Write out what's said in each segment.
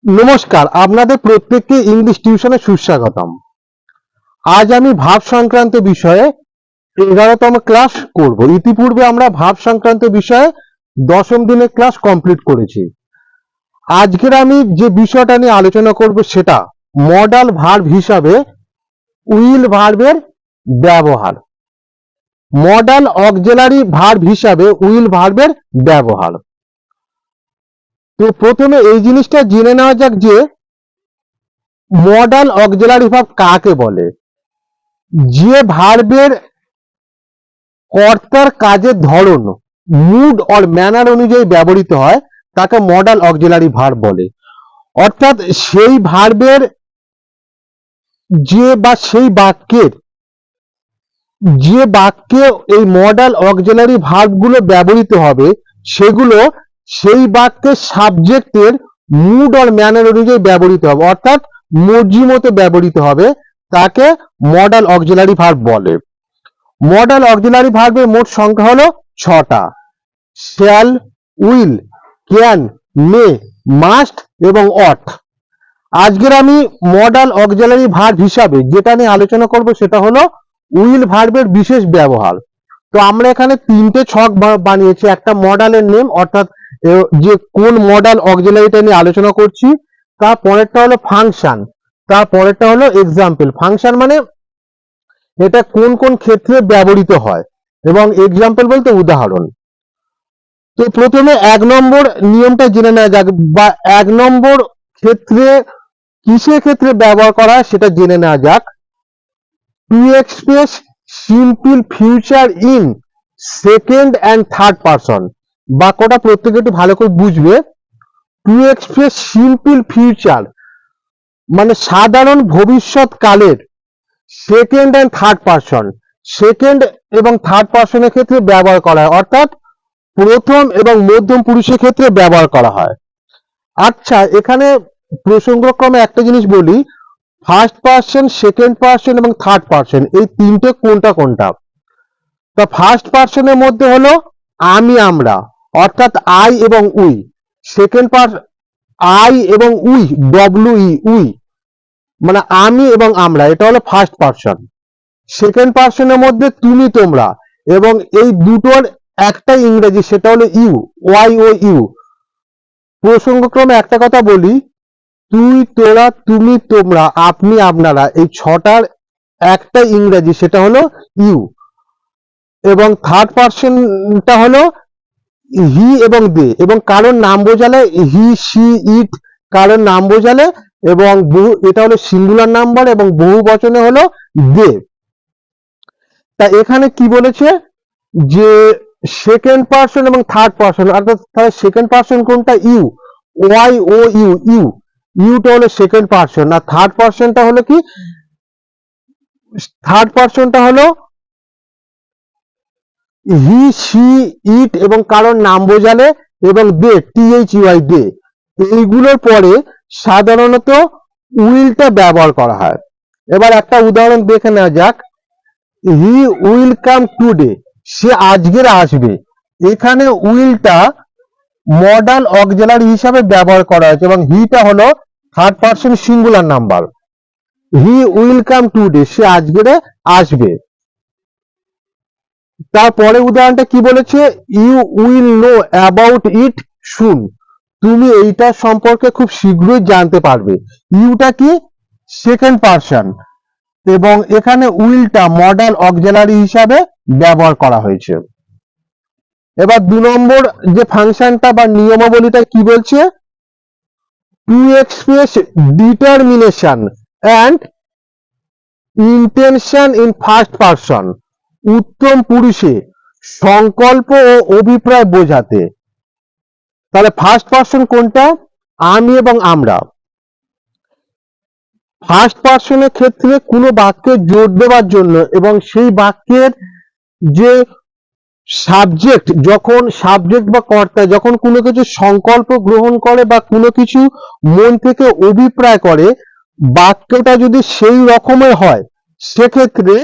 নমস্কার, আপনাদের প্রত্যেককে ইংলিশ টিউশনে সুস্বাগতম। আজ আমি ভাব সংক্রান্ত বিষয়ে 11তম ক্লাস করব। ইতিপূর্বে আমরা ভাব সংক্রান্ত বিষয়ে 10ম দিনের ক্লাস কমপ্লিট করেছি। আজকের আমি যে বিষয়টা নিয়ে আলোচনা করব সেটা মডাল ভার্ব হিসাবে উইল ভার্বের ব্যবহার। মডাল অক্সিলারি ভার্ব হিসাবে উইল ভার্বের ব্যবহার। তো প্রথমে এই জিনিসটা জেনে নেওয়া যাক যে মডাল অক্সিলারি ভার্ব কাকে বলে। যে ভার্বের কর্তার কাজের ধরন মুড অর ম্যানার অনুযায়ী ব্যবহৃত হয় তাকে মডাল অক্সিলারি ভার্ব বলে। অর্থাৎ সেই ভার্বের সেই বাক্যের যে বাক্যে এই মডাল অক্সিলারি ভার্বগুলো ব্যবহৃত হবে সেগুলো সেই বাক্যের সাবজেক্টের মুড অর ম্যানার অনুযায়ী ব্যবহৃত হবে, অর্থাৎ মর্জি মতো ব্যবহৃত হবে, তাকে মডাল অক্সিলারি ভার্ব বলে। মডাল অক্সিলারি ভার্বের মোট সংখ্যা হলো 6টা। Shall, will, can, may, must এবং অট। আজকের আমি মডাল অক্সিলারি ভার্ব হিসাবে যেটা নিয়ে আলোচনা করব সেটা হলো উইল ভার্বের বিশেষ ব্যবহার। তো আমরা এখানে 3টে ছক বানিয়েছি। একটা মডালের নেম, অর্থাৎ যে কোন মডাল অক্সিলারিটা নিয়ে আলোচনা করছি, তারপরেরটা হলো ফাংশন, তারপরেরটা হলো এক্সাম্পল। ফাংশন মানে এটা কোন কোন ক্ষেত্রে ব্যবহৃত হয় এবং এক্সাম্পল বলতে উদাহরণ। তো প্রথমে 1 নম্বর নিয়মটা জেনে নেওয়া যাক, বা 1 নম্বর ক্ষেত্রে কিসের ক্ষেত্রে ব্যবহার করা হয় সেটা জেনে নেওয়া যাক। To express simple future in second and third person. বাক্যটা প্রত্যেকে একটু ভালো করে বুঝবে। টু এক্সপ্রেস সিম্পল ফিউচার মানে সাধারণ ভবিষ্যৎ কালের second and third person, second এবং থার্ড পারসনের ক্ষেত্রে ব্যবহার করা হয়, অর্থাৎ প্রথম এবং মধ্যম পুরুষের ক্ষেত্রে ব্যবহার করা হয়। আচ্ছা, এখানে প্রসঙ্গক্রমে একটা জিনিস বলি, ফার্স্ট পারসন, সেকেন্ড পারসন এবং থার্ড পারসন এই তিনটে কোনটা কোনটা। তা ফার্স্ট পারসনের মধ্যে হলো আমি, আমরা, অর্থাৎ আই এবং উই। সেকেন্ড পারসন আই এবং উই, ডব্লিউ উই, মানে আমি এবং আমরা, এটা হলো ফার্স্ট পারসন। সেকেন্ড পারসনের মধ্যে তুমি, তোমরা, এবং এই দুটোর একটা ইংরেজি, সেটা হলো ইউ, ওয়াই ও ইউ। প্রসঙ্গক্রমে একটা কথা বলি, তুই, তোরা, তুমি, তোমরা, আপনি, আপনারা, এই 6টার একটা ইংরেজি, সেটা হলো ইউ। এবং থার্ড পারসনটা হলো হি এবং দে, এবং কারোর নাম বোঝালে হি, সি, ইট, কারোর নাম বোঝালে, এবং বহু, এটা হলো সিঙ্গুলার নাম্বার, এবং বহু বচনে হলো দে। তা এখানে কি বলেছে যে সেকেন্ড পারসন এবং থার্ড পারসন, অর্থাৎ সেকেন্ড পারসন কোনটা, you, Y O U, you, ইউটা হলো সেকেন্ড পারসন। আর থার্ড পারসনটা হলো কি, থার্ড পারসনটা হলো হি, সি, ইট, এবং কারোর নাম বোঝালে, এবং দে, THEY, দে। এইগুলোর পরে সাধারণত উইলটা ব্যবহার করা হয়। এবার একটা উদাহরণ দেখে নেওয়া যাক। হি উইল কাম টুডে, সে আজকের আসবে। এখানে উইলটা মডাল অক্সিলারি হিসাবে ব্যবহার করা হয়েছে, এবং হিটা হলো third person singular number. He will come today, সে আজকের আসবে। তারপরে উদাহরণটা কি বলেছে, you will know about it soon, তুমি এইটার সম্পর্কে খুব শীঘ্রই জানতে পারবে। ইউটা কি, সেকেন্ড পারসন, এবং এখানে উইলটা মডাল অক্সিলারি হিসাবে ব্যবহার করা হয়েছে। এবার 2 নম্বর যে ফাংশনটা বা নিয়মাবলীটা কি বলছে, to express determination and intention in first person, উত্তম পুরুষে সংকল্প ও অভিপ্রায় বোঝাতে। তাহলে ফার্স্ট পারসন কোনটা, আমি এবং আমরা। ফার্স্ট পারসনের ক্ষেত্রে কোনো বাক্যে জোর দেওয়ার জন্য, এবং সেই বাক্যের যে সাবজেক্ট, যখন সাবজেক্ট বা কর্তা যখন কোনো কিছু সংকল্প গ্রহণ করে বা কোনো কিছু মন থেকে অভিপ্রায় করে, বাক্যটা যদি সেই রকমের হয় সেক্ষেত্রে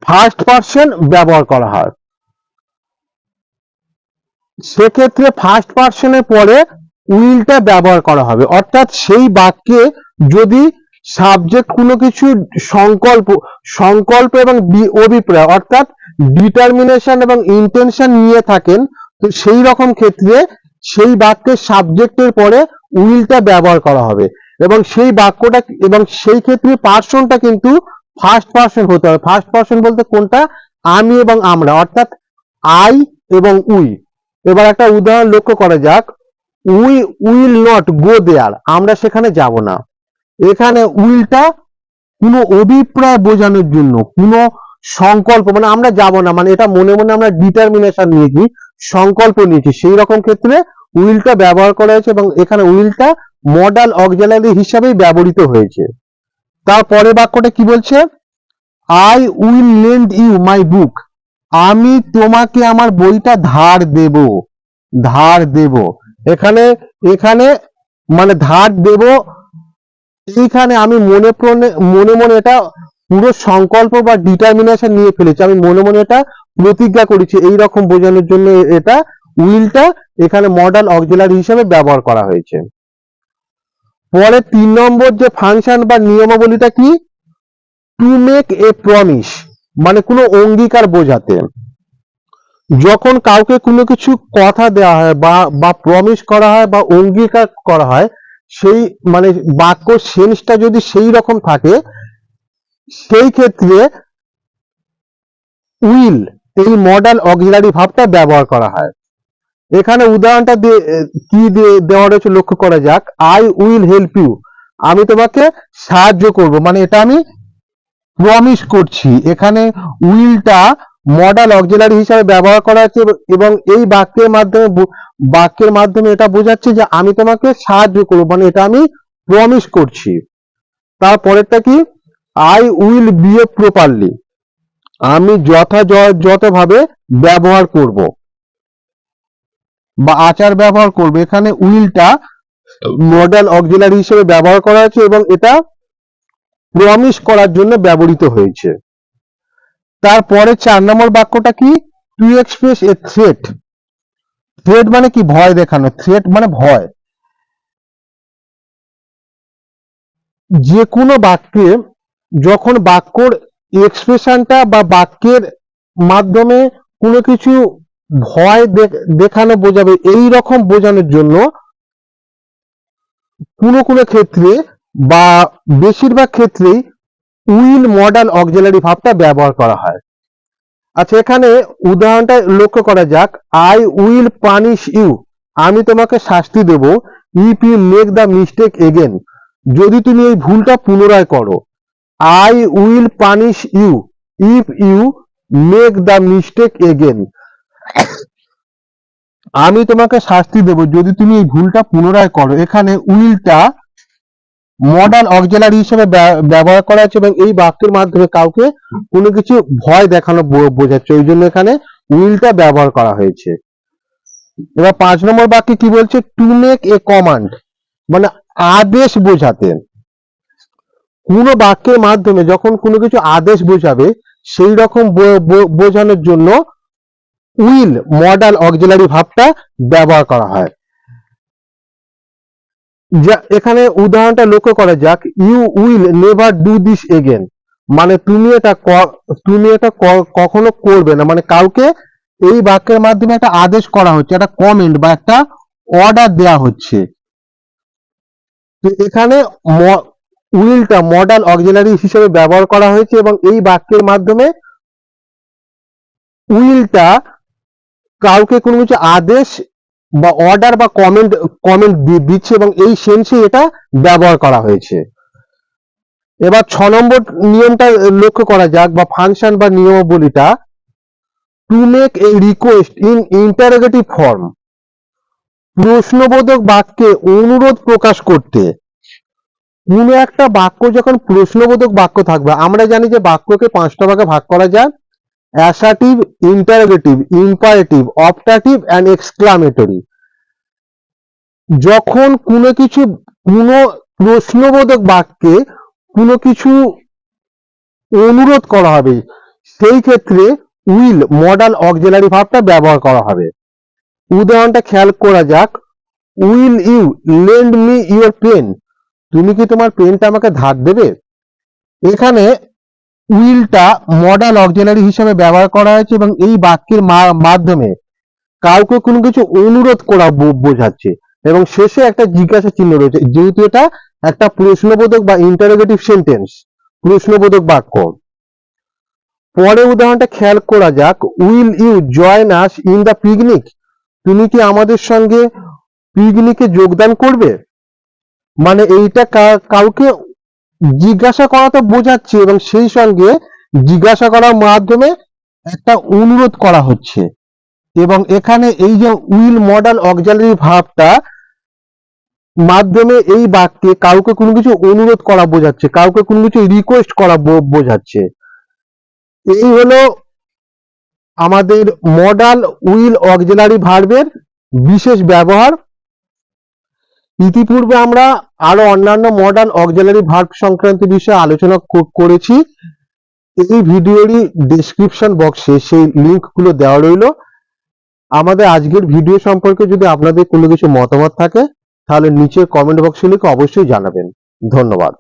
ফার্স্ট পারসন ব্যবহার করা হয়। সেক্ষেত্রে ফার্স্ট পারসনের পরে উইলটা ব্যবহার করা হবে, অর্থাৎ সেই বাক্যে যদি সাবজেক্ট কোনো কিছু সংকল্প সংকল্প এবং অভিপ্রায় অর্থাৎ ডিটারমিনেশন এবং ইন্টেনশন নিয়ে থাকেন, তো সেই রকম ক্ষেত্রে সেই বাক্যের সাবজেক্টের পরে উইলটা ব্যবহার করা হবে এবং সেই বাক্যটা এবং সেই ক্ষেত্রে পার্সনটা কিন্তু ফার্স্ট পার্সন হতে হবে। ফার্স্ট পার্সন বলতে কোনটা? আমি এবং আমরা, অর্থাৎ আই এবং উই। এবার একটা উদাহরণ লক্ষ্য করা যাক, উই উইল নট গো দেয়ার, আমরা সেখানে যাব না। এখানে উইলটা কোনো অভিপ্রায় বোঝানোর জন্য, কোনো সংকল্প, মানে আমরা যাব না, মানে এটা মনে মনে আমরা ডিটারমিনেশন নিয়েছি, সংকল্প নিয়েছি, সেই রকম ক্ষেত্রে উইলটা ব্যবহার করা হয়েছে এবং এখানে উইলটা মডাল অক্সিলারি হিসাবেই ব্যবহৃত হয়েছে। তারপরে বাক্যটা কি বলছে? I will lend you my book, আমি তোমাকে আমার বইটা ধার দেব। ধার দেব, এখানে এখানে মানে ধার দেব, এইখানে আমি মনে মনে এটা পুরো সংকল্প বা ডিটারমিনেশন নিয়ে ফেলেছি, আমি মনে মনে এটা প্রতিজ্ঞা করেছি, এই রকম বোঝানোর জন্য এটা উইলটা এখানে মডাল অক্সিলারি হিসেবে ব্যবহার করা হয়েছে। পরে 3 নম্বর যে ফাংশন বা নিয়মাবলীটা কি? টু মেক এ প্রমিস, মানে কোনো অঙ্গীকার বোঝাতে। যখন কাউকে কোনো কিছু কথা দেওয়া হয় বা প্রমিস করা হয় বা অঙ্গীকার করা হয়, সেই মানে বাক্য সেন্সটা যদি সেই রকম থাকে, সেই ক্ষেত্রে উইল এই মডাল অক্সিলারি ভার্বটা ব্যবহার করা হয়। এখানে উদাহরণটা কি দেওয়া রয়েছে লক্ষ্য করা যাক, আই উইল হেল্প ইউ, আমি তোমাকে সাহায্য করব, মানে এটা আমি প্রমিস করছি। এখানে উইলটা মডাল অক্সিলারি হিসাবে ব্যবহার করা হচ্ছে এবং এই বাক্যের মাধ্যমে এটা বোঝাচ্ছে যে আমি তোমাকে সাহায্য করব, মানে এটা আমি প্রমিস করছি। তারপরেরটা কি? আই উইল বিহেভ প্রপারলি, আমি যথাযথভাবে ব্যবহার করব বা আচার ব্যবহার করব। এখানে উইলটা মডাল অক্সিলারি হিসেবে ব্যবহার করা হয়েছে এবং এটা প্রমিস করার জন্য ব্যবহৃত হয়েছে। তারপরে 4 নম্বর বাক্যটা কি? To express A threat, threat মানে কি? ভয় দেখানো, থ্রেট মানে ভয়। যে কোনো বাক্যে যখন বাক্যর এক্সপ্রেশনটা বা বাক্যের মাধ্যমে কোনো কিছু ভয় দেখানো বোঝাবে, এই রকম বোঝানোর জন্য কোনো কোনো ক্ষেত্রে বা বেশিরভাগ ক্ষেত্রেই উইল মডাল অক্সিলারি ভার্বটা ব্যবহার করা হয়। আচ্ছা, এখানে উদাহরণটা লক্ষ্য করা যাক, আই উইল পানিশ ইউ, আমি তোমাকে শাস্তি দেব, if you make the mistake again, যদি তুমি এই ভুলটা পুনরায় করো। I will punish you if you make the mistake again, আমি তোমাকে শাস্তি দেব যদি তুমি এই ভুলটা পুনরায় করো। এখানে উইলটা মডাল অক্সিলারি হিসেবে ব্যবহার করা হচ্ছে এবং এই বাক্যের মাধ্যমে কাউকে কোনো কিছু ভয় দেখানো বোঝাচ্ছে, ওই জন্য এখানে উইলটা ব্যবহার করা হয়েছে। এবার 5 নম্বর বাক্যে কি বলছে? টু মেক এ কমান্ড, মানে আদেশ বোঝাতে। কোনো বাক্যের মাধ্যমে যখন কোনো কিছু আদেশ বোঝাবে, সেই রকম বোঝানোর জন্য উইল মডাল অক্সিলারি ভার্বটা ব্যবহার করা হয়। যা এখানে উদাহরণটা লক্ষ্য করা যাক, you will never do this again, মানে তুমি এটা কখনো করবে না, মানে কাউকে এই বাক্যের মাধ্যমে একটা আদেশ করা হচ্ছে, একটা কমেন্ট বা একটা অর্ডার দেয়া হচ্ছে। তো এখানে উইলটা মডাল অক্সিলারি হিসেবে ব্যবহার করা হয়েছে এবং এই বাক্যের মাধ্যমে উইলটা কাউকে কোনো কিছু আদেশ বা অর্ডার বা কমেন্ট দিচ্ছে এবং এই সেন্সে এটা ব্যবহার করা হয়েছে। এবার 6 নম্বর নিয়মটা লক্ষ্য করা যাক বা ফাংশন বা নিয়মাবলীটা, to make a request in interrogative form, প্রশ্নবোধক বাক্যে অনুরোধ প্রকাশ করতে। কোনো একটা বাক্য যখন প্রশ্নবোধক বাক্য থাকবে, আমরা জানি যে বাক্যকে 5টা ভাগে ভাগ করা যায়, assertive, interrogative, imperative, optative and exclamatory. যখন কোনো প্রশ্নবোধক বাক্যে কোনো কিছু অনুরোধ করা হবে, সেই ক্ষেত্রে উইল মডাল অক্সিলারি ভার্বটা ব্যবহার করা হবে। উদাহরণটা খেয়াল করা যাক, will you lend me your pen, তুমি কি তোমার পেনটা আমাকে ধার দেবে। এখানে উইলটা মডাল অক্সিলারি হিসেবে ব্যবহার করা হয়েছে এবং এই বাক্যের মাধ্যমে কাউকে কোনো কিছু অনুরোধ করা বোঝাচ্ছে এবং শেষে একটা জিজ্ঞাসা চিহ্ন রয়েছে, যেহেতু এটা একটা প্রশ্নবোধক বা ইন্টারোগেটিভ সেন্টেন্স, প্রশ্নবোধক বাক্য। পরে উদাহরণটা খেয়াল করা যাক, will you join us in the picnic, তুমি কি আমাদের সঙ্গে পিকনিকে যোগদান করবে। মানে এইটা কাউকে জিজ্ঞাসা করা তো বোঝাচ্ছে এবং সেই সঙ্গে জিজ্ঞাসা করার মাধ্যমে একটা অনুরোধ করা হচ্ছে। এবং এখানে এই যে উইল মডাল অক্সিলারি ভার্বটা মাধ্যমে এই বাক্যে কাউকে কোনো কিছু অনুরোধ করা বোঝাচ্ছে, কাউকে কোনো কিছু রিকোয়েস্ট করা বোঝাচ্ছে। এই হলো আমাদের মডাল উইল অক্সিলারি ভার্বের বিশেষ ব্যবহার। ইতিপূর্বে আমরা আরো অন্যান্য মডাল অক্সিলারি ভার্ব সংক্রান্ত বিষয়ে আলোচনা করেছি। এই ভিডিওরই ডেসক্রিপশন বক্সে সেই লিঙ্কগুলো দেওয়া রইল। আমাদের আজকের ভিডিও সম্পর্কে যদি আপনাদের কোনো কিছু মতামত থাকে তাহলে নিচের কমেন্ট বক্সে লিখে অবশ্যই জানাবেন। ধন্যবাদ।